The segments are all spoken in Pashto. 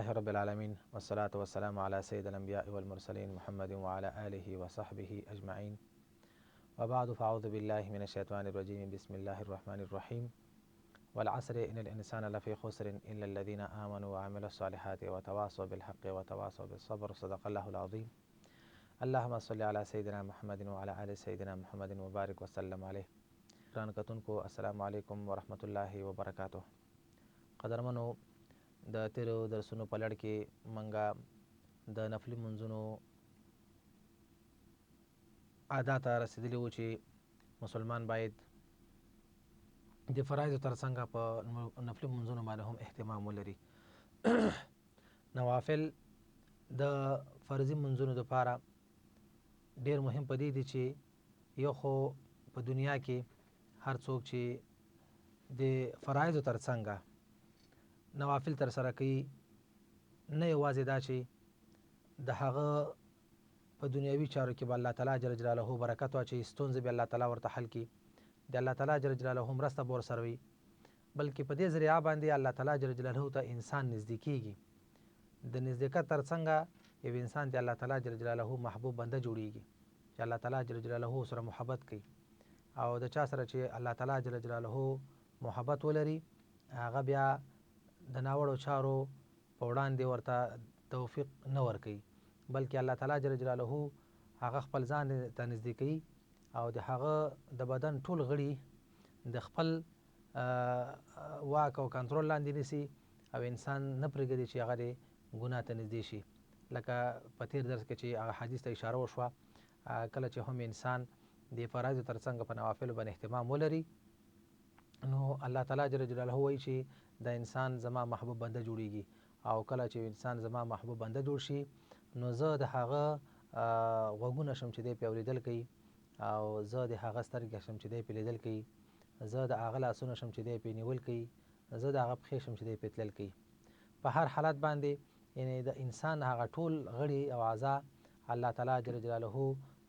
لله رب العالمين والصلاة والسلام على سيد الأنبياء والمرسلين محمد وعلى آله وصحبه أجمعين وبعد فأعوذ بالله من الشيطان الرجيم بسم الله الرحمن الرحيم والعصر إن الإنسان لفي خسر إلا الذين آمنوا وعملوا الصالحات وتواصوا بالحق وتواصوا بالصبر صدق الله العظيم. اللهم صل على سيدنا محمد وعلى آل سيدنا محمد وبارك وسلم عليه. ګرانو کتونکو السلام علیکم ورحمۃ اللہ وبرکاتہ. قدرمنو د تیرو درسونو په لړ کې منګه د نفلي منځونو ادا ته رسېدلي وو چې مسلمان باید د فرایضو ترڅنګ په نفلي منځونو باندې هم اهتمام ولري. نوافل د فرضي منځونو دپاره ډېر مهم په دې دي چې یو خو په دنیا کې هر څوک چې د فرایضو ترڅنګ نوافل ترسره کوي نه یوازې دا چې د هغه په دنیوي چارو کې به الله تعالی جل جلاله برکت واچوي، ستونزې به الله تعالی ورته حل کړي، د الله تعالی جل جلاله مرسته به ورسره وي، بلکې په دې ذریعه باندې الله تعالی جل جلاله ته انسان نږدې کېږي. د نزدېکت ترڅنګ یو انسان د الله تعالی جل جلاله محبوب بنده جوړیږي چې الله تعالی جل جلاله سره محبت کوي، او د چا سره چې الله تعالی جل جلاله محبت ولري هغه بیا د ناوړو چارو په وړاندې ورته توفیق نه ورکوي، بلکې الله تعالی جل جلاله هغه خپل ځان ته نږدې کوي او د هغه د بدن ټول غړي د خپل واک او کنټرول لاندې نیسي او انسان نه پرېږدي چې هغه د ګناه ته نږدې شي. لکه په تیر درس کې چې هغه حدیث ته اشاره وشوه، کله چې هم انسان د فرایضو ترڅنګ په نوافلو باندې اهتمام ولري نو الله تعالی جل جلاله وایي چې د انسان زما محبوب بنده جوړیږي، او کله چې انسان زما محبوب بنده جوړ شي نو زه د هغه غوږونه شم چې دی پې اورېدل کوي، او زه د هغه سترګې شم چې دی پې لیدل کوي، زه د هغه لاسونه شم چې دی پې نیول کوي، زه د هغه پښې شم چې دی پې تلل کوي. په هر حالت باندې یعنی د انسان هغه ټول غړي او اعضا الله تعالی جل جلاله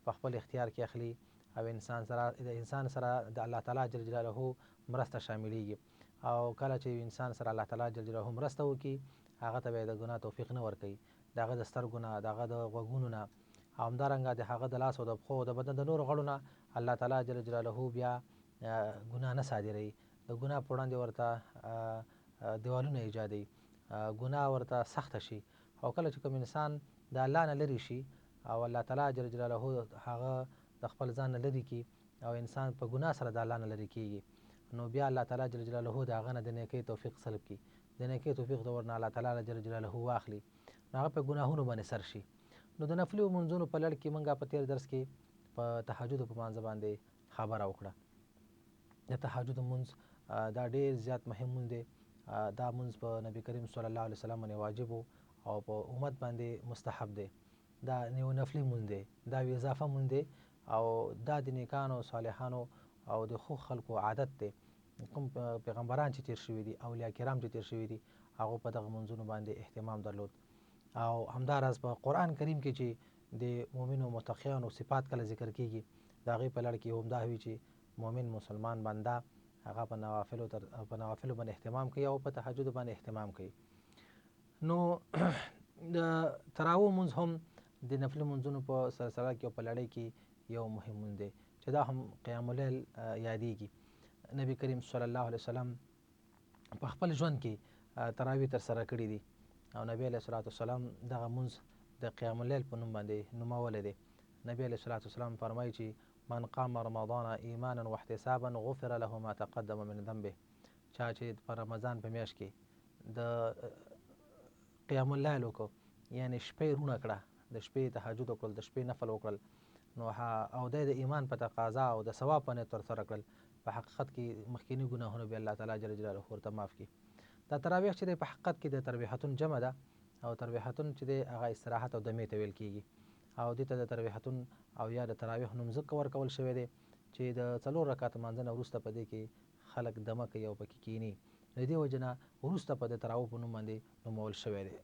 په خپل اختیار کې اخلي او انسان سره د الله تعالی جل جلاله مرسته شاملېږي، او کله چې انسان سره الله تعالی جل جلاله مرسته وکړي هغه ته به د ګناه توفیق نه ورکوي، د هغه د سترګو نه، د هغه د غوږونو نه، او همدارنګه د هغه د لاس او د پښو د بدن د نورو غړو نه الله تعالی جل جلاله بیا ګناه نه صادروي، د ګناه په وړاندې ورته دیوالونه ایجادوي، ګناه ورته سخته شي. او کله چې کوم انسان د الله نه لرې شي او الله تعالی جل جلاله هغه د خپل ځان نه لرې کړي او انسان په ګناه سره د الله نه لرې کېږي نو بیا الله تعالی جل جلاله د هغه نه د نیکۍ توفیق سلب کړي، د نیکۍ توفیق د ورنه الله تعالی جل جلاله واخلي نو هغه په ګناهونو باندې سر شي. نو د نفلي منځونو په لړ کې موږ په تیر درس کې په تهجد په مانځه باندې خبره وکړه. د تهجد منځ دا ډېر زیات مهم منځ دی، دا منځ په نبی کریم صلی الله علیه وسلم باندې واجب او په امت باندې مستحب دی. دا یو نفلي منځ دی، دا یو اضافه منځ دی او دا د نیکانو صالحانو او د ښو خلکو عادت دی. کوم پیغمبران چې تیر شوي دي، اولیاء کرام چې تیر شوي دي، هغو په دغه منځونو باندې اهتمام درلود. او همداراز په قرآن کریم کې چې د مؤمنو متقیانو صفات کله ذکر کېږي د هغې په لړ کې هم دا وي چې مؤمن مسلمان بنده هغه په نوافلو باندې اهتمام کوي او په تهجد باندې اهتمام کوي. نو د تراویح منځ هم د نفلي منځونو په سلسله کې او په لړۍ کې یو مهم منځ دی چې دا هم قیام اللیل یادیږي. نبی کریم صلی الله علیه وسلم په خپل ژوند کې تراویح ترسره کړي دي او نبی علیه الصلاة والسلام دغه منځ د قیام اللیل په نوم باندې نومولی دی. نبی علیه الصلاة والسلام فرمایي چې من قام رمضان ایمانا واحتسابا غفر له ما تقدم من ذنبه. چا چې په رمضان په میاشت کې د قیام اللیل وکړو، یعنی شپې رونه کړه، د شپې تهجد وکړل، د شپې نفل وکړل، نو او د ایمان په تقاضا او د ثواب په نیت ترسره کړل، په حقیقت کې مخکیني ګناهونه به الله تعالی جل جلاله ورته معاف کړي. دا تراویح چې دی په حقیقت کې د تربیحتون جمع ده، او تربیحتون چې دی هغه استراحت او دمې ته ویل کېږي، او دې ته د تربیحتون او یا د تراویح نوم ځکه ورکول شوی دی چې د 4 رکعات مانځه نه وروسته په دې کې خلک دمه کوي او پکې کښېني، د دې وجې نه وروسته په د تراویح په نوم باندې نومول شوی دی.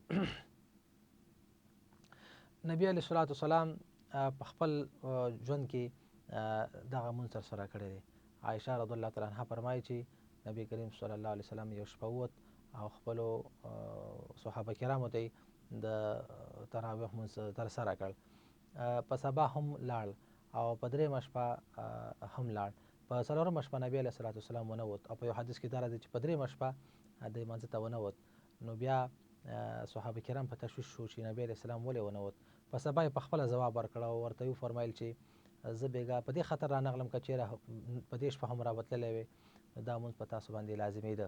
نبی علیه الصلاة والسلام په خپل ژوند کې دغه منځ ترسره کړی دی. عایشه رضی الله تعالی عنها فرمایي چې نبی کریم صلی الله علیه وسلم یو شپه ووت او خپلو صحابه کرامو ته د تراویح مونځ ترسره کړ. په سبا هم لاړ او په درېیمه شپه هم لاړ. په څلورمه شپه نبي علیه صلات وسلام ونه وت او په یو حدیث کې دا راځي چې په درېیمه شپه د لمانځه ته ونه وت. نو بیا صحابه کرام په تشویش شو چې نبی علیه السلام ولې ونه وت. په سبا یې په خپله ځواب ورکړ او ورته یې وفرمیل چې زه بېګا په دې خطر رانغلم که چېرې په دې شپه هم رابتللی وې نو دا مونځ په تاسو باندې لازمېده،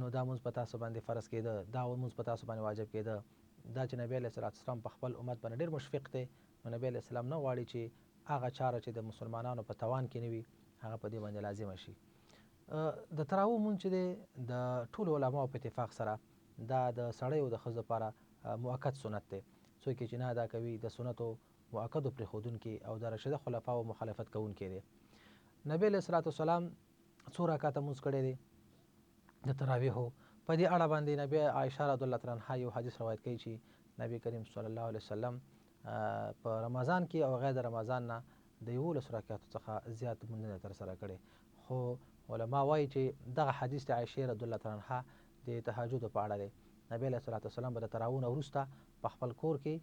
نو دا مونځ په تاسو باندې فرض کېده، دا مونځ په تاسو باندې واجب کېده. دا چې نبی علیه صلات وسلام په خپل امت باندې ډېر مشفق دی، نو نبی علیه السلام نه غواړي چې هغه چاره چې د مسلمانانو په توان کې نه وي هغه په دې باندې لازمه شي. د تراویح مونځ چې دی د ټولو علماو په اتفاق سره دا د سړی او د ښځو لپاره مؤکد سنت دی. څوک چې نه ادا کوي د سنتو مؤکدو پرېښودونکي او د راشده خلفاو مخالفت کوونکی دی. نبی علیه صلات وسلام څو رکعته مونځ کړی دی د تراویحو. په دې اړه باندې نبی عایشه رضی الله تعالی عنها یو حدیث روایت کوي چې نبی کریم صلی الله علیه وسلم په رمضان کې او غیر د رمضان نه د 11 رکعاتو څخه زیات مونځونه ترسره کړي. خو علما وایي چې دغه حدیث د عایشې رضی الله تعالی عنها د تهجد په اړه دی. نبی علیه صلات وسلام به د تراویح نه وروسته په خپل کور کې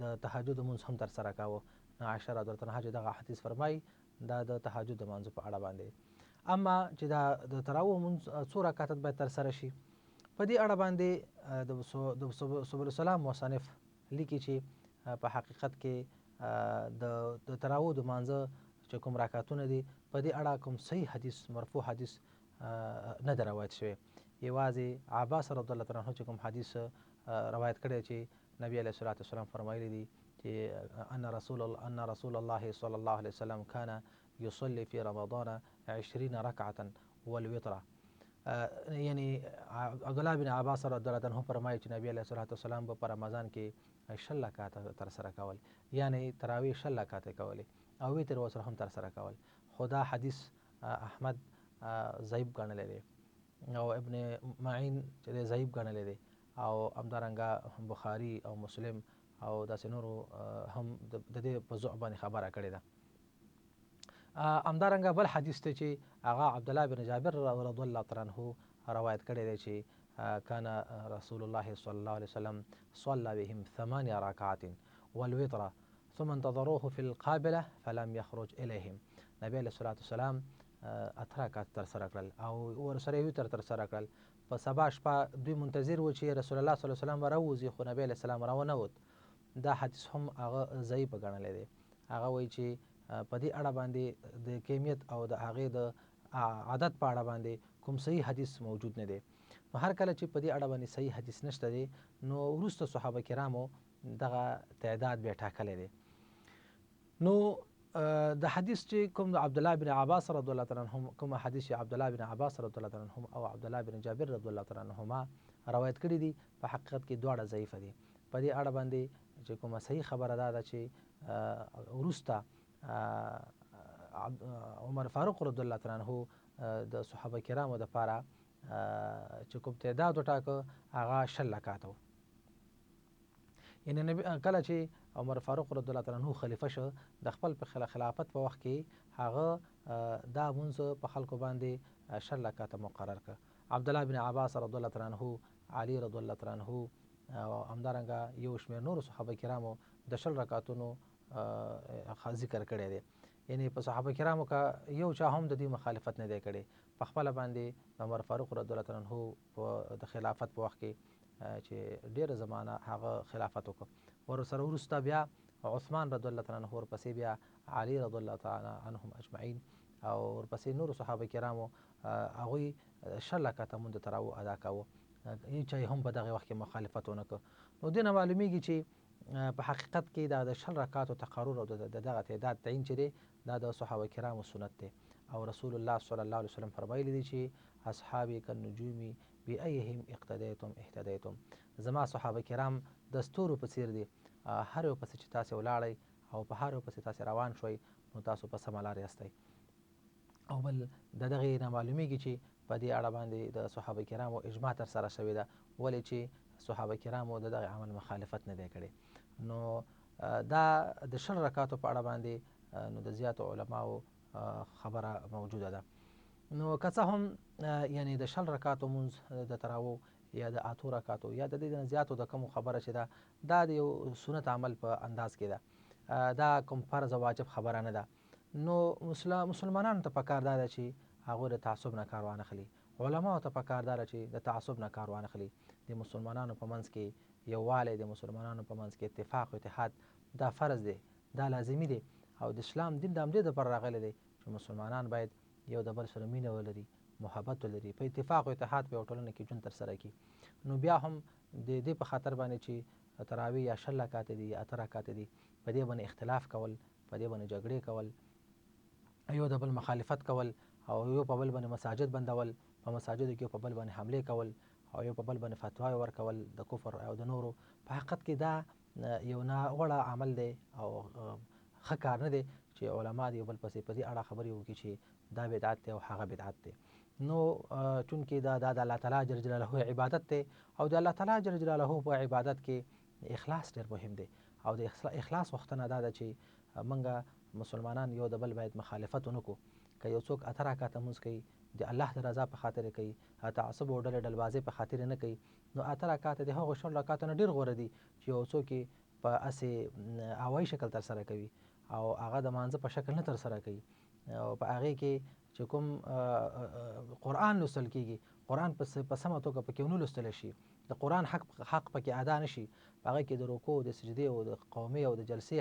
د تهجد مونځ هم ترسره کاوه. عایشه رضی الله عنها چې دغه حدیث فرمایي دا د تهجد د مانځه په اړه باندې. اما چې دا د تراویح مونځ څو رکعات باید ترسره شي، په دې اړه باندې د سبل السلام مصنف لیکي چې په حقیقت کې د تراویح د مانځه چې کوم رکعتونه دي په دې اړه کوم صحیح حدیث مرفوع حدیث نه دی روایت شوی. یوازې عباس رضی الله تعالی عنه چې کوم حدیث روایت کړی چې نبی علیه الصلاة والسلام فرمایلی دي چې ان رسول الله صلی الله علیه وسلم کان یصلی فی رمضان 20 رکعة والوتر. یعنی عبدالله بن عباس رضی الله عنه فرمایي چې نبی علیه الصلاة والسلام به په رمضان کې 60 رکعات ترسره کول، یعنی تراویح 60 رکعات کولې او وتر ورسره هم ترسره کول. خو دا حدیث احمد ضعیف ګڼلی دی او ابن معین چې دی ضعیف ګڼلی دی او همدارنګه بخاري او مسلم او داسې نورو هم د دې په ضعف باندې خبره کړې ده. همدارنګه بل حدیث دی چې هغه عبدالله بن جابر رضی الله تعالی عنه روایت کړی دی چې کان رسول الله صلی الله علیه وسلم صلى بهم 8 رکعات والوتر ثم انتظروه في القابله فلم يخرج الیهم. نبی علیه الصلاة والسلام 8 رکعات ترسره کړل او ورسره یې وتر ترسره کړل. په سبا شپه دوی منتظر و چې رسول الله صلی الله علیه وسلم راوځي، خو نبی علیه السلام راونه وت. دا حدیث هم هغه ضعیف ګڼلی دی. هغه وایي چې په دې اړه باندې د کیمیت او د هغې د عادت په اړه باندې کوم صحیح حدیث موجود نه دی. نو هر کله چې په دې اړه باندې صحیح حدیث نشته دی نو وروسته صحابه کرامو دغه تعداد بیا ټاکلی دی. نو د حدیث چې کوم د عبدالله بن عباس رضی الله تعالی عنهم کوم حدیث عبدالله بن عباس رضی الله تعالی عنهم او عبدالله بن جابر رضی الله تعالی عنهما روایت کړي دي په حقیقت کې دواړه ضعیفه دي. په دې اړه باندې چې کومه صحیح خبره ده چې وروسته عمر فاروق رضی الله تعالی عنه د صحابه کرامو دپاره چې کوم تعداد وټاکه هغه 60 رکعات و. یعنی کله چې عمر فاروق رضی الله تعالی عنه خلیفه شو د خپل په خلافت په وخت کې هغه دا مونځ په خلکو باندې 60 رکعات مقرر کړ. عبدالله بن عباس رضی الله تعالی عنه، علی رضی الله تعالی عنه او همدارنګه یو شمېر نورو صحابه کرامو د 60 رکعاتونو ذکر کړی دی. یعنی په صحابه کرامو که یو چا هم د دې مخالفت نه دی کړی. په خپله باندې عمر فاروق رضی الله تعالی عنه د خلافت په وخت کې چې ډېره زمانه هغه خلافت وکړ. ورسره وروسته بیا عثمان رضی الله تعالی عنه، ورپسې بیا علي رضی الله تعالی عنهم اجمعین او ورپسې نورو صحابه کرامو هغوی 60 رکعته مونځ د تراویح ادا کاوه. هېچا یې هم په دغه وخت کې مخالفت ونه کړ. نو دې نه معلومیږي چې په حقیقت کې دا د 60 رکعاتو تقرر او د دغه تعداد تعیین چې دی دا د صحابه کرامو سنت دی او رسول الله صلی الله علیه وسلم فرمایلی دی چې اصحابي کالنجوم بأیهم اقتدیتم اهتدیتم. زما صحابه کرام د ستورو په څیر دي، هر یو پسې چې تاسې ولاړئ او په هر یو پسې تاسې روان شوئ نو تاسو په سمه لار یاستئ. او بل د دغې نه معلومیږي چې په دې اړه باندې د صحابه کرامو اجماع ترسره شوې ده، ولې چې صحابه کرامو د دغه عمل مخالفت نه دی کړی. نو دا د 60 رکعاتو په اړه باندې نو د زیاتو علماو خبره موجوده ده. نو که څه هم یعنی د 20 رکعاتو مونځ د تراویحو یا د 8 رکعاتو یا د دې نه زیاتو د کمو خبره چې ده دا د یو سنت عمل په انداز کې ده، دا کوم فرض او واجب خبره نه ده. نو مسلمانانو ته پکار دا ده چې هغوی د تعصب نه کار وانخلي، علماو ته پکار دا ده چې د تعصب نه کار وانخلي. د مسلمانانو په منځ کې یووالی، د مسلمانانو په منځ کې اتفاق او اتحاد دا فرض دی، دا لازمي دی. او د اسلام دین د همدې دپاره راغلی دی چې مسلمانان باید یو د بل سره مینه ولري، محبت ولري، په اتفاق او اتحاد په یو ټولنه کې ژوند ترسره کړي. نو بیا هم د دې په خاطر باندې چې تراویح یا 20 رکعاته دي یا 8 رکعاته دي، په دې باندې اختلاف کول، په دې باندې جګړې کول، یو د بل مخالفت کول او یو په بل باندې مساجد بندول، په مساجدو کې یو په بل باندې حملې کول او یو په بل باندې فتواې ورکول د کفر او د نورو، په حقیقت کې دا یو ناوړه عمل دی او ښه کار نه دی چې علما د یو بل پسې په دې اړه خبرې وکړي چې دا بدعت دی او هغه بدعت دی. نو چونکې دا د الله تعالی جل جلاله عبادت دی او د الله تعالی جل جلاله په عبادت کې اخلاص ډېر مهم دی او د اخلاص غوښتنه دا ده چې موږ مسلمانان یو د بل باید مخالفت ونه کړو. که یو څوک 8 رکعاته مونځ کوي د الله د رضا په خاطر کوي، تعصب او ډلې ډلبازۍ په خاطر نه کوي، نو 8 رکعاته د هغو 20 رکعاتو نه ډېر غوره دي چې یو څوک یې په هسې هوایي شکل ترسره کوي او هغه د مانځه په شکل نه ترسره کوي او په هغې کې چې کوم قرآن لوستل کېږي، قرآن په سمه توګه پکې ونه لوستلی شي، د قرآن حق پکې ادا نه شي، په هغې کې د رکوع، د سجدې او د قومې او د جلسې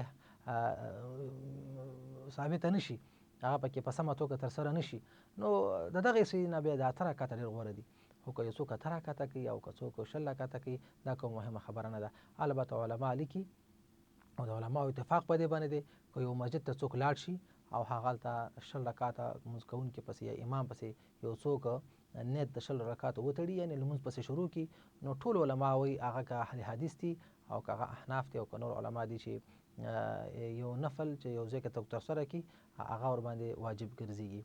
ثابته نه شي، هغه پکې په سمه توګه ترسره نه شي، نو د دغې شي نه بیا د 8 رکعاته ډېر غوره دي. خو که یو څوک 8 رکعاته کوي او که څوک 20 رکعاته کوي دا کوم مهمه خبره نه ده. البته علما لیکي او د علماو اتفاق په دې باندې دی که یو مسجد ته څوک لاړ شي او هغلته 20 رکعاته لمونځ کوونکي پسې یا امام پسې یو څوک نیت د 20 رکعاتو وتړي یعنې لمونځ پسې شروع کړي، نو ټول علما وایي هغه که اهل حدیث دي او که هغه احناف دي او که نور علما دي چې یو نفل چې یو ځای کې ترسره کړي هغه ورباندې واجب ګرځېږي،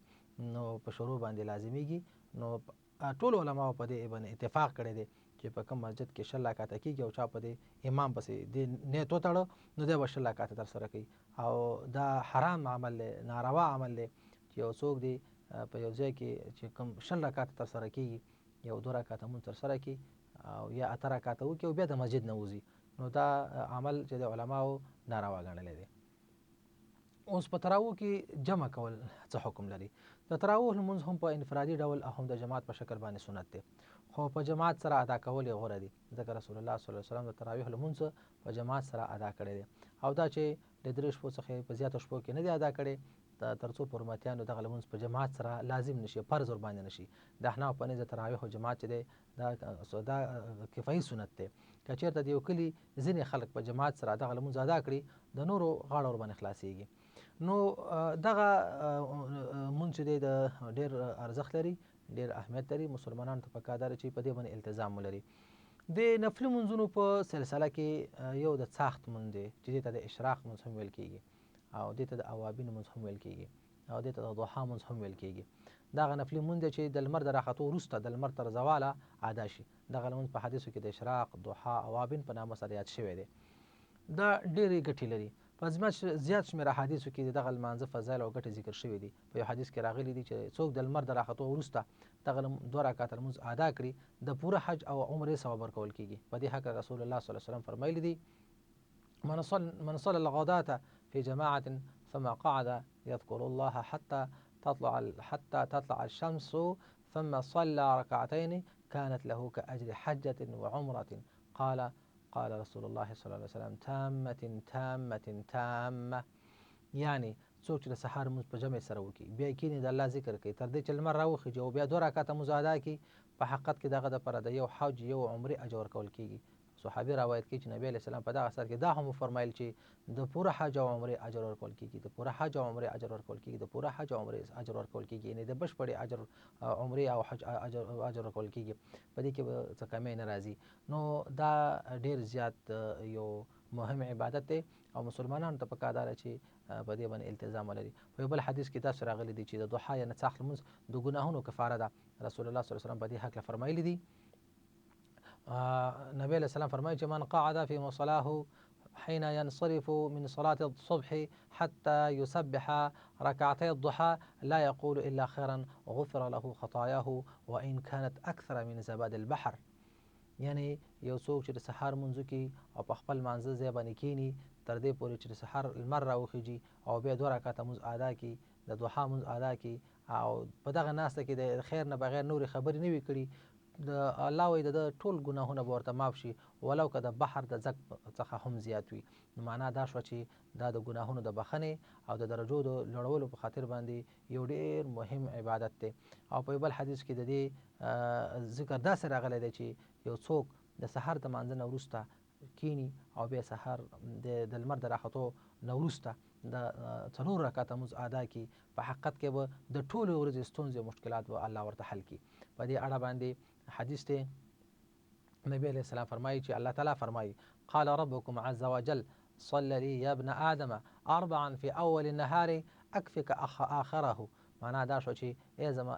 نو په شروع باندې لازمیږي. نو ټول علماو په دې باندې اتفاق کړی دی چې په کوم مسجد کې 20 رکعاته کېږي او چا په دې امام پسې دې نیت وتړه نو دی به 20 رکعاته ترسره کوي او دا حرام عمل دی، ناروا عمل دی چې یو څوک دی په یو ځای کې چې کوم 20 رکعاته ترسره کېږي یو 2 رکعاته مونځ ترسره کړي او یا 8 رکعاته وکړي او بیا د مسجد نه وځي، نو دا عمل چې د علماو ناروا ګڼلی دی. اوس په تراویحو کې جمع کول څه حکم لري؟ د تراویح لمونځ هم په انفرادي ډول او هم د جماعت په شکل باندې سنت دی، خو په جماعت سره ادا کول یې غوره دي، ځکه رسول الله صلی الله علیه وسلم د تراویح لمونځ په جماعت سره ادا کړی دی او دا چې د 3 شپو څخه په زیاتو شپو کې نه دی ادا کړی تر څو په امتیانو دغه لمونځ په جماعت سره لازم نشي، فرض ورباندې نشي. د احناف په نزد د تراویحو جماعت چې دی دا کفایي سنت دی. که چېرته د یو کلي ځینې خلک په جماعت سره دغه لمونځ ادا کړي د نورو غاړه ورباندې خلاصېږي. نو دغه مونځ چې دی د ډېر ارزښت لري، ډېر اهمیت لري، مسلمانانو ته پکار ده چې په دې باندې التزام ولري. د نفلي مونځونو په سلسله کې یو د څاښت مونځ دی چې دې ته د اشراق مونځ هم ویل کېږي او دې ته د اوابین مونځ هم ویل کېږي او دې ته د ضحا مونځ هم ویل کېږي. دغه نفلي مونځ دی چې د لمر د راختو وروسته د لمر تر زواله ادا شي. دغه لمونځ په حدیثو کې د اشراق، ضحا، اوابین په نامه سره یاد شوی دی. دا ډېرې ګټې لري. په زیات شمېر احادیثو کې دغه لمانځه فضایل او ګټې ذکر شوي دي. په یو حدیث کې راغلی دی چې څوک د لمر د راختو وروسته دغه 2 رکعاته لمونځ ادا کړي د پوره حج او عمرې ثواب ورکول کېږي. په دې هکله رسول الله صلی الله علیه وسلم فرمایلی دي من صلى الغداة في جماعة ثم قعد يذكر الله حتى تطلع الشمس ثم صلى ركعتين كانت له كأجر حجة وعمرة قال رسول الله صلی الله علیه وسلم تامة یعنی څوک چې د سهار مونځ په جمع سره وکړي بیا یې کښېني د الله ذکر کوي تر دې چې لمر راوخیږي او بیا 2 رکعاته مونځ ادا کړي، په حقیقت کې دغه دپاره د یو حج یو عمرې اجر ورکول کېږي. صحابي روایت کوي چې نبی علیه السلام په دغه اثر کې دا هم وفرمایل چې د پوره حج او عمرې اجر ورکول کېږي، د پوره حج او عمرې اجر ورکول کېږي، د پوره حج او عمرې اجر ورکول کېږي، یعنې د بشپړې اجر عمرې او حج اجر ورکول کېږي، په دې کې به څه کمی نه راځي. نو دا ډېر زیات یو مهم عبادت دی او مسلمانانو ته پکار ده چې په دې باندې التزام ولري. په یو بل حدیث کې داسې راغلی دی چې د ضحا یا څاښت لمونځ د ګناهونو کفاره ده. رسول الله صلی الله علیه وسلم په دې هکله فرمایلی دي. نبی علیه السلام فرمایي چې من قعد فی مصلاه حين ينصرف من صلاة الصبح حتى يسبح ركعتي الضحى لا يقول إلا خيرا غفر له خطاياه وإن كانت أكثر من زباد البحر. یعنی یو څوک چې د سهار منځو کې او په خپل مانځه ځای باندې کینی تر دې پورې چې د سهار لمر راوخیږي او بیا 2 رکعته مونځ ادا کړي، د ضحا مونځ ادا کړي او په دغه ناسته کې د خیر نه بغیر نورې خبرې نه وي کړي، د الله وایي د ټول ګناهونه به ورته معاف شي ولو که د بحر د ځګ څخه هم زیات وي. نو معنا دا شوه چې دا د ګناهونو د بخښنې او د درجو د لوړولو په خاطر باندې یو ډېر مهم عبادت دی. او په بل حدیث کې د دې ذکر داسې راغلی دی چې یو څوک د سحر د مانځه نه وروسته کینی او بیا سحر د لمر د راختو نه وروسته د 4 رکعته مونځ ادا کړي، په حقیقت کې به د ټولې ورځې ستونزې او مشکلات به الله ورته حل کړي. په دې اړه باندې حدیث دی نبی علیہ السلام فرمایي چې الله تعالی فرمایي قال ربكم عز وجل صل لي يا ابن آدم 4 في أول النهار أكفك آخره. معنا دا شو چې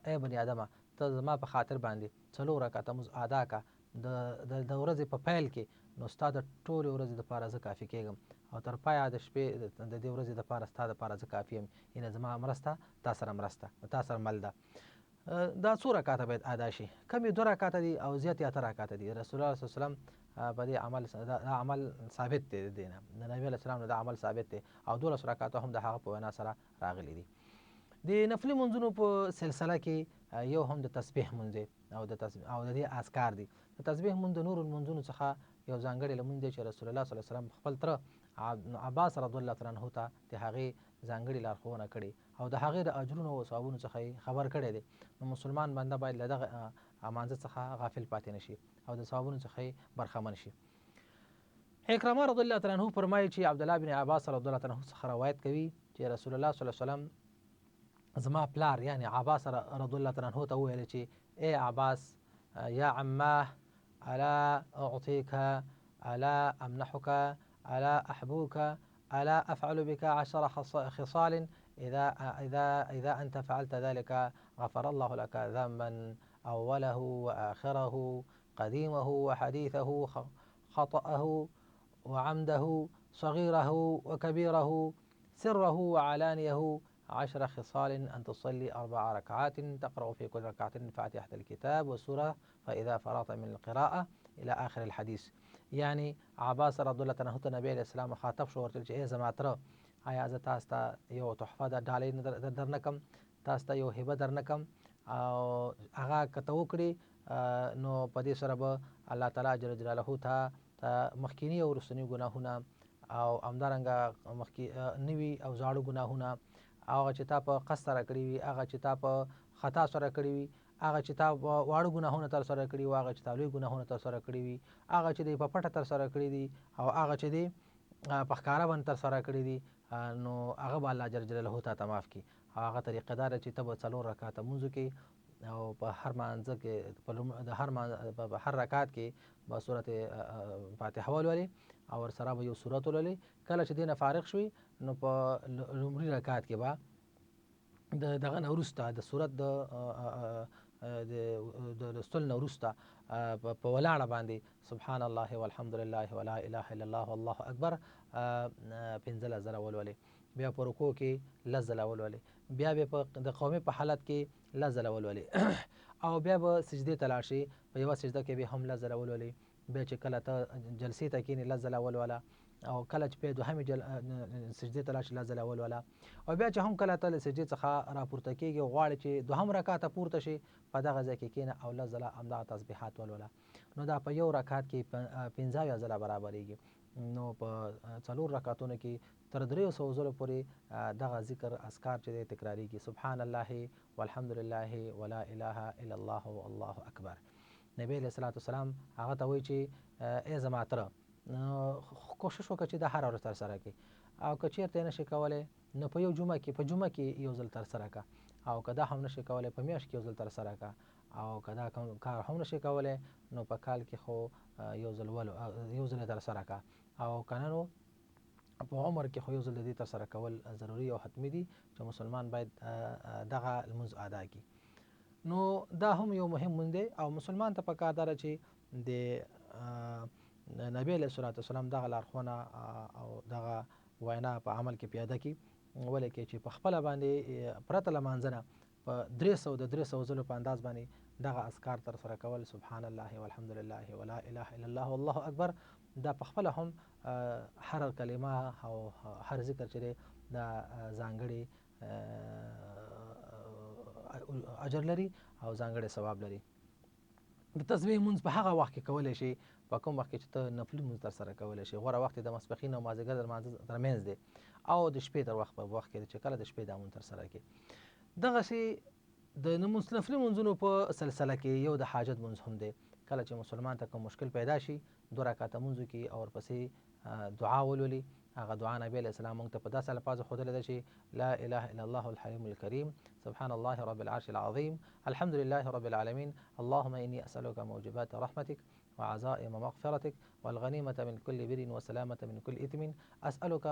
ای بني آدمه ته زما په خاطر باندې 4 رکعته مونځ ادا کا د ورځې په پیل کې، نو ستا د ټولې ورځې دپاره زه کافي کېږم او تر پایه د شپې د دې ورځې دپاره ستا دپاره زه کافي یم. یعنې زما مرسته تا سره مرسته تا سره مل ده. دا 4 رکعته باید ادا شي، کم یې 2 رکعته دي او زیات یې 8 رکعته دي. رسول الله صلی الله علیه وسلم په دې عمل ثابت دی، د دې نه د نبي علیه السلام نه دا عمل ثابت دی او 12 رکعته هم د هغه په وینا سره راغلي دي. د نفلي منځونو په سلسله کې یو هم د تسبیح منځ دی او د دې اذکار دي. د تسبیح منځ د نورو منځونو څخه یو ځانګړی لمونځ دی چې رسول الله صلی الله علیه وسلم خپل تره عباس رضی الله تعالی عنه ته د هغې ځانګړې لارښوونه کړې او د هغې د اجرونو او ثوابونو څخه یې خبر کړی دی. نو مسلمان بنده باید له دغه مانځه څخه غافل پاتې نه شي او د ثوابونو څخه یې برخمن شي. اکرمه رضی الله تعالی عنه فرمایي چې عبدالله بن عباس رضی الله تعالی عنه څخه روایت کوي چې رسول الله صلی الله علیه وسلم زما پلار یعنی عباس رضی الله تعالی عنه ته وویل چې ای عباس یا عماه الا اعطيك الا امنحك الا احبوك الا افعل بك 10 خصال اذا انت فعلت ذلك غفر الله لك ذنبا اوله واخره قديمه وحديثه خطأه وعمده صغيره وكبيره سره وعلانيه 10 خصال أن تصلي 4 ركعات تقرأ في كل ركعة فاتحة الكتاب وسورة فإذا فرغت من القراءة إلى آخر الحديث. يعني عباس رضی الله عنه ته نبی علیہ السلام خاطب شو ورته چې ای زما تره آیا زه تاسو ته یو تحفه د ډالۍ در نکم، تاسو ته یو هبه در نکم او هغه که ته وکړې نو په دې سره به الله تعالی جل جلاله ته مخکینی او وروستني ګناهونه او همدارنګه نوي او زاړه ګناهونه، هغه چې تا په قصد سره کړي وي، هغه چې تا په خطا سره کړي وي، هغه چې تا واړه ګناهونه تر سره کړي وي، هغه چې تا لوی ګناهونه تر سره کړي وي، هغه چې دی په پټه تر سره کړي دي او هغه چې دی په ښکاره باندې تر سره کړي دي، نو هغه به الله جل جلاله ته معاف کړي. هغه طریقه دا ده چې ته به 4 رکعاته مونځ کې او په هر مانځه کې په هر رکعت کې به سورت فاتحه ولولې او ورسره به یو سورت ولولې. کله چې دینه فارغ شوي نو په لومړي رکعت کې به دغه نه وروسته د سورت د لوستل نه وروسته په ولاړه باندې سبحان الله والحمد لله ولا اله الا الله والله اکبر 15 ځله ولولې، بیا په رکوع کې 10 ځله ولولې، بیا به د قومي په حالت کې 10 ځله ولولې او بیا به سجدې ته لاړ شي، په یوه سجده کې به هم 10 ځله ولولې، بیا چې کله ته جلسې ته کښېنې 10 ځله ولوله او کله چې په دوهمې سجدې ته لاړ شي 10 ځله ولوله او بیا چې هم کله ته له سجدې څخه راپورته کېږي او غواړې چې دوهم رکعته پورته شي په دغه ځای کې کښېنه او 10 ځله همدغه تسبیحات ولوله. نو دا په یو رکعت کې 15 ځله برابرېږي. نو په 4 رکعتونو کې تر 300 ځلو پورې دغه ذکر اذکار چې دی تکراریږي، سبحان الله والحمد لله ولا اله الا الله والله اکبر. نبی علیہ الصلوۃ والسلام هغه ته وایي چې ای زما تره کوشش وکړه چې دا هر ورځ تر سره کړي او که چېرته نه شي کولی نو په جمعه کې یو ځل تر سره کړه او که دا هم نه شي کولی په میاشت کې یو ځل تر سره کړه او که دا کار هم نه شي کولی نو په کال کې خو یو ځل تر سره کړه او که نه نو په عمر کې خو یو ځل د دې تر سره کول ضروري او حتمي دي چې مسلمان باید دغه لمونځ ادا کړي. نو دا هم یو مهم مونځ دی او مسلمان ته پکار ده چې د نبی علیه الصلاۃ والسلام دغه لارښوونه او دغه وینا په عمل کې پیاده کړي، ولې کې چې په خپله باندې پرته له مانځه نه په 300 ځلو په انداز باندې دغه اذکار ترسره کول، سبحان الله والحمد لله ولا اله الا الله والله اکبر، دا په خپله هم هر کلمه او هر ذکر چې دی دا ځانګړي اجر لري او ځانګړی ثواب لري. د تسبیح مونځ په هغه وخت کې کولی شي په کوم وخت کې چې ته نفلي مونځ ترسره کولی شي. غوره وخت د ماسپښین او مازدیګر د لمانځه ترمنځ دی او د شپې تر وخت په وخت کې چې کله د شپې دا مونځ ترسره کړي. دغسې د نفلي مونځونو په سلسله کې یو د حاجت مونځ هم دی. کله چې مسلمان ته کوم مشکل پیدا شي 2 رکعاته مونځ وکړي او ورپسې دعا ولولي. هغه دعا نبی علیه السلام موږ ته په داسې الفاظو ښودلې ده چې لا اله الا الله الحلیم الکریم، سبحان الله رب العرش العظیم، الحمد لله رب العالمین، اللهم انی اسألک موجبات رحمتک وعزائم مغفرتك والغنيمة من كل بر وسلامة من كل إثم، أسألك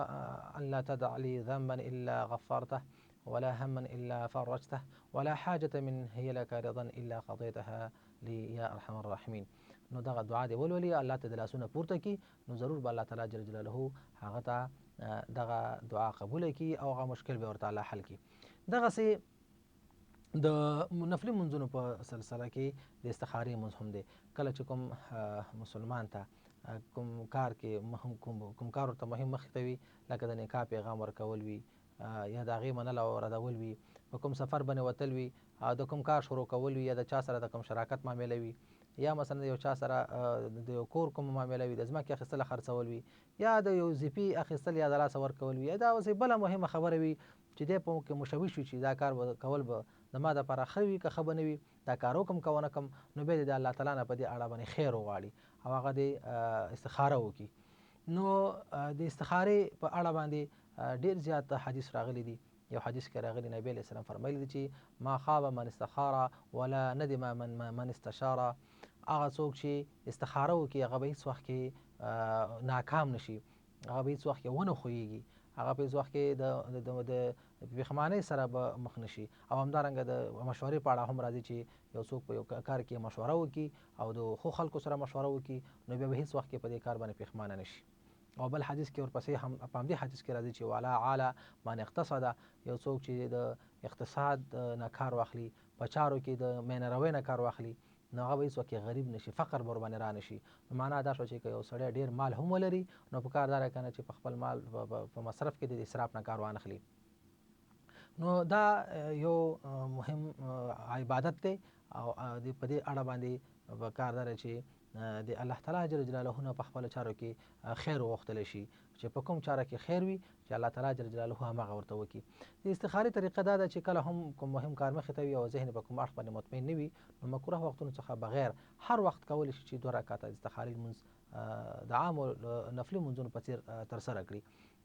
أن لا تدع لي ذنبا إلا غفرته ولا هما إلا فرجته ولا حاجة من هي لك رضا إلا قضيتها لي يا أرحم الراحمين. نو دغه دعا دی ولولي، الله ته د لاسونه پورته کړي، نو ضرور به الله تعالی جل جلاله هغه ته دغه دعا قبوله کړي او هغه مشکل به ورته الله حل کړي. دغسې د نفلي منځونو په سلسله کې د استخارې منځ هم دی. کله چې کوم مسلمان ته کوم کار کې کوم کار ورته مهم مخې ته وي، لکه د نکاح پیغام ورکول وي یا د هغې منل او ردول وي، په کوم سفر باندې وتل وي او د کوم کار شروع کول وي یا د چا سره د کوم شراکت معامله وي، یا مثلا د یو چا سره د یو کور کوم معامله وي، د ځمکې اخیستل خرڅول وي، یا د یو زیپي اخیستل یا د لاسه ورکول وي، یا دا اوسې بله مهمه خبره وي چې دی په کې مشوش وي چې دا کار کول به د ما دپاره ښه وي که ښه به نه وي، دا کار وکړم که ونه کړم، نو بیا د الله تعالی نه په دې اړه باندې خیر وغواړي او هغه د استخاره وکړي. نو د استخارې په اړه باندې ډېر زیات حدیث راغلی دي. یو حدیث کې راغلی نبی علیه السلام فرمایلی دي چې ما خاب من استخاره ولا ندم من استشاره. هغه څوک چې استخاره وکړي هغه به هېڅ وخت کې ناکام نشي، هغه به هېڅ وخت کې ونه خویږي، هغه په هېڅ وخت کې د پښیمانۍ سره به مخ نشي. او همدارنګه د مشورې په اړه هم راځي چې یو څوک په یو کار کې مشوره وکړي او د ښو خلکو سره مشوره وکړي، نو بیا به هېڅ وخت کې په دې کار باندې پښیمانه نشي. او بل حدیث کې ورپسې هم په همدې حدیث کې راځي چې والا عالی من اقتصد، یو څوک چې د اقتصاد نه کار واخلي، په چارو کې د مینروۍ نه کار واخلي، نو هغه به هېڅ وخت غریب نشي، فقر به ورباندې را نشي. نو معنا دا شوه چې که یو سړی ډېر مال هم ولري نو په کار دا دی که نه چې په خپل مال په مصرف کې د اسراف نه کار وانخلي. نو دا یو مهم عبادت دی او په دې اړه باندې په کار دا دی چې د الله تعالی جل جلاله نه په خپلو چارو کې خیر وغوښتلی شي، چې په کوم چاره کې خیر وي چې الله تعالی جل جلاله همغه ورته وکړي. د استخارې طریقه دا ده چې کله هم کوم مهم کار مخې ته وي او ذهن په کوم اړخ باندې مطمئن نه وي، نو مکروه وختونو څخه بغیر هر وخت کولی شي چې 2 رکعاته استخارې لمونځ د عامو نفلي منځونو په څېر ترسره کړي.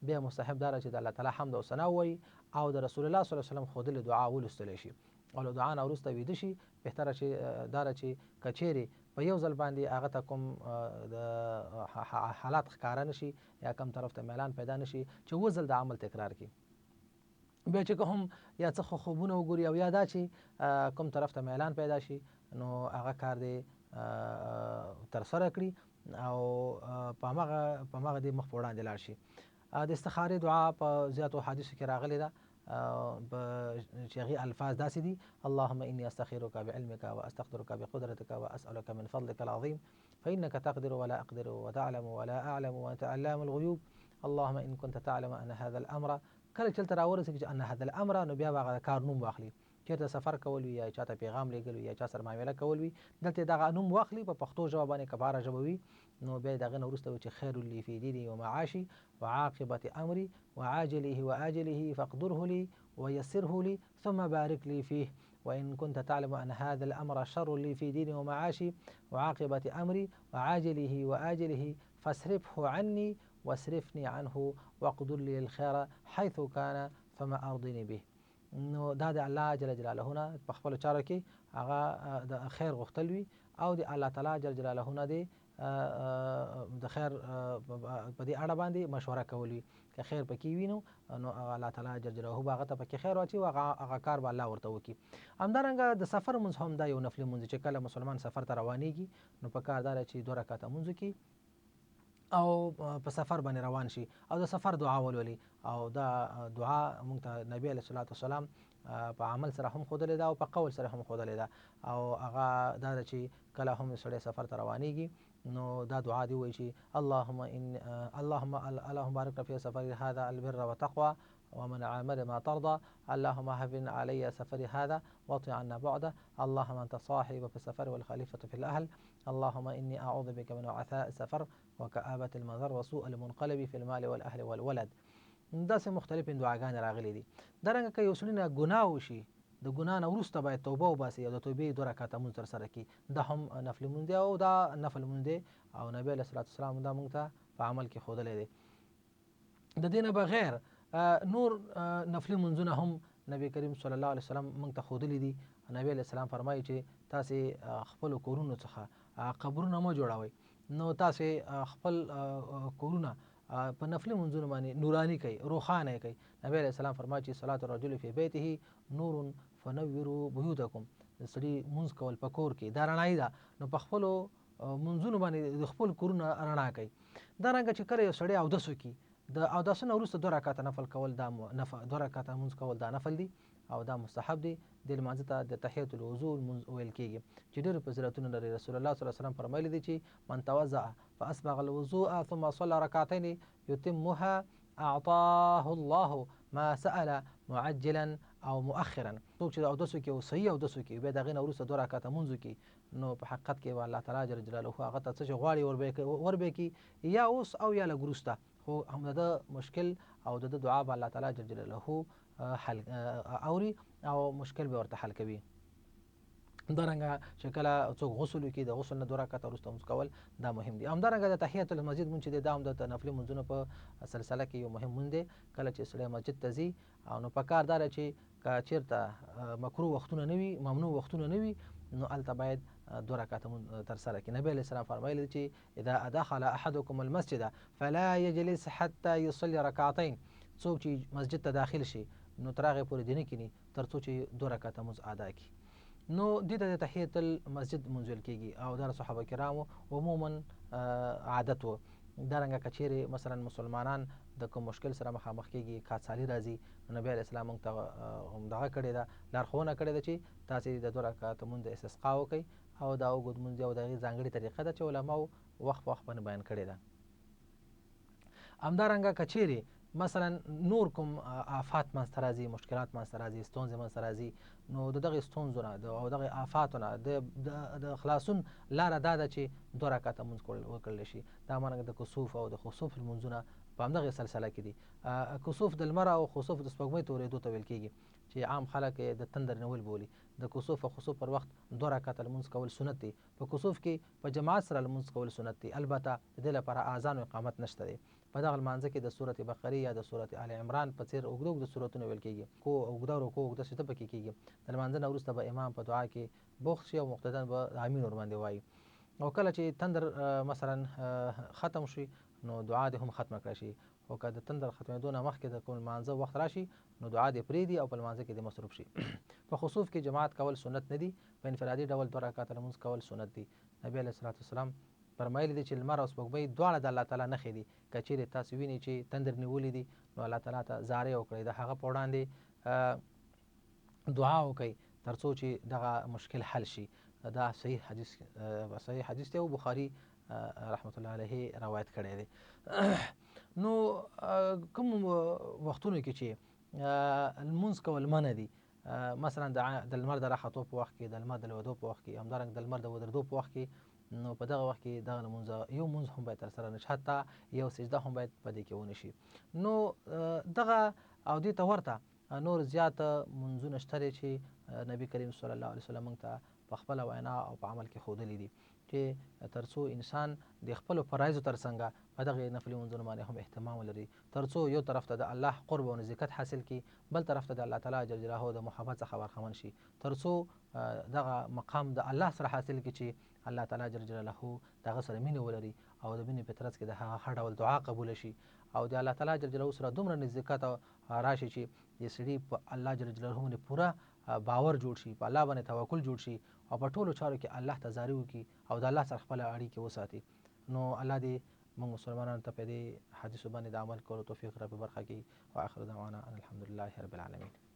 بیا مستحب دا ده چې د الله تعالی حمد او ثنا ووایي او د رسول الله صلی الله علیه وسلم ښودلې دعا ولوستلی شي او له دعا نه وروسته ویده شي. بهتره چې دا ده چې که چیرې په یو ځل باندې هغه ته کوم د حالات ښکاره نه شي یا کوم طرف ته میلان پیدا نه شي چې 2 ځل د عمل تکرار کړي. بیا چې که هم یا څه خوبونه وګوري او یا دا چې کوم طرف ته میلان پیدا شي، نو هغه کار دی ترسره کړي او په همغه دې مخ په وړاندې لاړ شي. د استخارې دعا په زیاتو حدیثو کې راغلې ده چې هغې الفاظ داسې دي: اللهم اني استخيرك بعلمك واستقدرك بقدرتك واسألك من فضلك العظيم فإنك تقدر ولا أقدر وتعلم ولا أعلم وأنت علام الغيوب اللهم إن كنت تعلم أن هذا الأمر. کله چې دلته راورسېږي چې ان هذا الأمر، نو بیا به هغه کار نوم واخلي. چېرته سفر کول وي یا چاته پیغام لیږل وي یا چا سره معامله کول وي، دلته دغه نوم واخلي په پښتو ژبه باندې که په هره ژبه وي، نو بیا د هغې نه وروسته وي چې خیر لي فی دیني ومعاشي وعاقبة أمري وعاجله وآجله فاقدره لي ويسره لي ثم بارك لي فيه وإن كنت تعلم أن هذا الأمر شر لي في ديني ومعاشي وعاقبة أمري وعاجله وآجله فاصرفه عني واصرفني عنه واقدر لي الخير حيث كان فما أرضني به. نو دا د الله جل جلاله نه په خپلو چارو کې هغه د خیر غوښتل وي او د الله تعالی جل جلاله نه د خیر په دې اړه باندې مشوره کول وي. که خیر پکې وي نو الله تعالی جل جلاله به هغه ته پکې خیر واچوي او هغه کار به الله ورته وکړي. همدارنګه د سفر منځ هم دا یو نفلي منځ چې کله مسلمان سفر ته روانېږي، نو په کار دا دی چې 2 رکعاته منځ وکړي او په سفر باندې روان شي او د سفر دعا ولولي او دا دعا موږ ته نبی علیه الصلاۃ والسلام په عمل سره هم ښودلې ده او په قول سره هم ښودلې ده او هغه دا ده چې کله هم سړی سفر ته روانېږي نو دا دعا دی وایي چې اللهم بارك في سفر هذا البر وتقوى ومن عمل ما ترضى اللهم هون علي سفري هذا واطي عنا بعده اللهم أنت صاحب في السفر والخليفة في الأهل اللهم إني أعوذ بك من وعثاء السفر وكآبة المنظر وسوء المنقلب في المال والأهل والولد. داسې مختلفې دعاګانې راغلي دي. درنګه که یو سړي نه ګناه وشي د ګناه نه وروسته باید توبه وباسي او د توبې 2 رکعته لمونځ ترسره کړي، دا هم نفل لمونځ دی او دا نفل لمونځ دی او نبی علیه الصلاۃ والسلام دا موږ ته په عمل کې ښودلی دی. د دې نه بغیر نور نفلي لمونځونه هم نبی کریم صلی الله علیه وسلم موږ ته ښودلي دي. نبی علیه السلام فرمایي چې تاسې خپلو کورونو څخه قبرونه مه جوړوئ، نو تاسې خپل کورونه په نفلي منځونو باندې نورانی کوي، روښانه کوي. نبی علیه السلام فرمایي چې صلات الرجل فی بیته نور فنوروا بیوتکم، سړي مونځ کول په کور کې دا رڼایي ده، نو په خپلو منځونو باندې د خپل کورونه رڼا کوي. دارنګه چې کله یو سړی اودس وکړي د اوداسه نه وروسته 2 رکعته نفل کول دا 2 رکعته مونځ کول دا نفل دی او دا مستحب دی. د لمانځه ته د تحیة الوضو ویل کېږي چې ډېرو فضیلتونه لري. رسول الله صلی الله علیه وسلم فرمایلی دی چې من توضأ فأسبغ الوضوء ثم صلى ركعتين يتمها اعطاه الله ما سأل معجلا او مؤخرا. څوک چې اودس وکړي او صحیح اودس وکړي بیا د هغې نه وروسته 2 رکعته مونځ وکړي نو په حقیقت کې به الله تعالی جل جلاله هغه ته څه چې غواړي وربه کړي، یا اوس او یا لږ وروسته، خو هم د مشکل او د دعا به الله تعالی جل جلاله حل اوري او مشکل به ورته حل کوي. همدارنګه چې کله څوک غسل وکړي د غسل نه 2 رکعته وروسته مونځ کول دا مهم دي. همدارنګه د تحیة المسجد مونځ چې دی دا هم د نفلي مونځونو په سلسله کې یو مهم مونځ دی. کله چې سړی مسجد ته ځي او نو پکار دا ده چې که چېرته مکروه وختونه نه وي، ممنوع وختونه نه وي، نو هلته باید 2 رکعته مونځ ترسره کړي. نبی علیه السلام فرمایلی چې اذا دخل احدکم المسجد فلا یجلس حتى يصلي رکعتین، څوک چې مسجد ته داخل شي نو تر هغې پورې دې نه کیني تر څو چې 2 رکعته مونځ ادا کړي. نو دې ته د تحیة المسجد مونځ ویل کېږي او دا د صحابه کرامو عموما عادت و. دارنګه که چیرې مثلا مسلمانان د کوم مشکل سره مخامخ کېږي، کاڅالي راځي، نو نبی علیه السلام موږ ته همدغه کړې ده، لارښوونه کړې ده چې تاسې د 2 رکعته مونځ استسقا وکړئ او دا اوږد مونځ او د هغې ځانګړې طریقه ده چې علماو وخت په وخت باندې بیان کړې ده. همدارنګه که چیرې مثلا نور کوم آفات منځته راځي، مشکلات منځته راځي، ستونزې منځته راځي، نو د دغې ستونزو نه او دغې آفاتو نه د خلاصون لاره دا ده چې 2 رکعته مونځ وکړلی شي. دا همدارنګه د کسوف او د خسوف لمونځونه په همدغې سلسله کې دي. کسوف د لمر او خسوف د سپوږمۍ تورېدو ته ویل کېږي چې عام خلک یې د تندر نیول بولي. د کسوف او خسوف پر وخت 2 رکعته لمونځ کول سنت دی. په کسوف کې په جماعت سره لمونځ کول سنت دی، البته د دې لپاره اذان او اقامت نشته دی. په دغه لمانځه کې د سورة بقرې یا د سورة آل عمران په څېر اوږده اوږده سورتونه ویل کېږي، اوږده رکوع اوږده سجده پکې کېږي. د لمانځه نه وروسته به امام په دعا کې بوخت شي او مقتدیان به امین ورباندې وایي. او کله چې تندر مثلا ختم شي نو دعا دې هم ختمه کړی شي، خو که د تندر ختمېدو نه مخکې د کوم لمانځه وخت راشي نو دعا دې پرېږدي او په لمانځه کې دې مصروف شي. په خصوص کې جماعت کول سنت نه دي، په انفرادي ډول 2 رکعته لمونځ کول سنت دي. نبی علیه الصلاۃ والسلام فرمایلی دی چې لمر او سپوږمۍ دواړه د الله تعالی نښې دي. که چیرې تاسو وینئ چې تندر نیولي دي نو الله تعالی ته زارۍ وکړئ، د هغه په وړاندې دعا وکړئ تر څو چې دغه مشکل حل شي. دا صحیح حدیث دی او بخاري رحمت الله علیه روایت کړی دی. نو کوم وختونو کې چې لمونځ کول منع دي، مثلا د لمر د راختو په وخت کې، د لمر د لوېدو په وخت کې، همدارنګه د لمر د ودرېدو په وخت کې، نو په دغه وخت کې دغه لمونځ یو مونځ هم باید ترسره نه شي، حتی یو سجده هم باید په دې کې ونه شي. نو دغه او دې ته ورته نور زیات منځونه شته دي چې نبی کریم صلی الله علیه وسلم موږ ته په خپله وینا او په عمل کې ښودلي دي چې تر څو انسان د خپلو فرایضو تر څنګه په دغې نفلي منځونو باندې هم اهتمام ولري، تر څو یو طرف ته د الله قرب او نزدېکت حاصل کړي، بل طرف ته د الله تعالی جل جلاله د محبت څخه برخمن شي، تر څو دغه مقام د الله سره حاصل کړي چې الله تعالی جل جلاله دغه سره مینه ولري او د مینې په ترڅ کې د هغه هر ډول دعا قبوله شي او د الله تعالی جل جلاله سره دومره نزدېکت راشي چې د سړي په الله جل جلاله باندې پوره باور جوړ شي، په الله باندې توکل جوړ شي او په ټولو چارو کې الله ته زارۍ وکړي او د الله سره خپله اړیکې وساتي. نو الله دې موږ مسلمانانو ته په دې حدیثو باندې د عمل کولو توفیق را په برخه کړي. واخر دعوانا ان الحمدلله رب العالمین.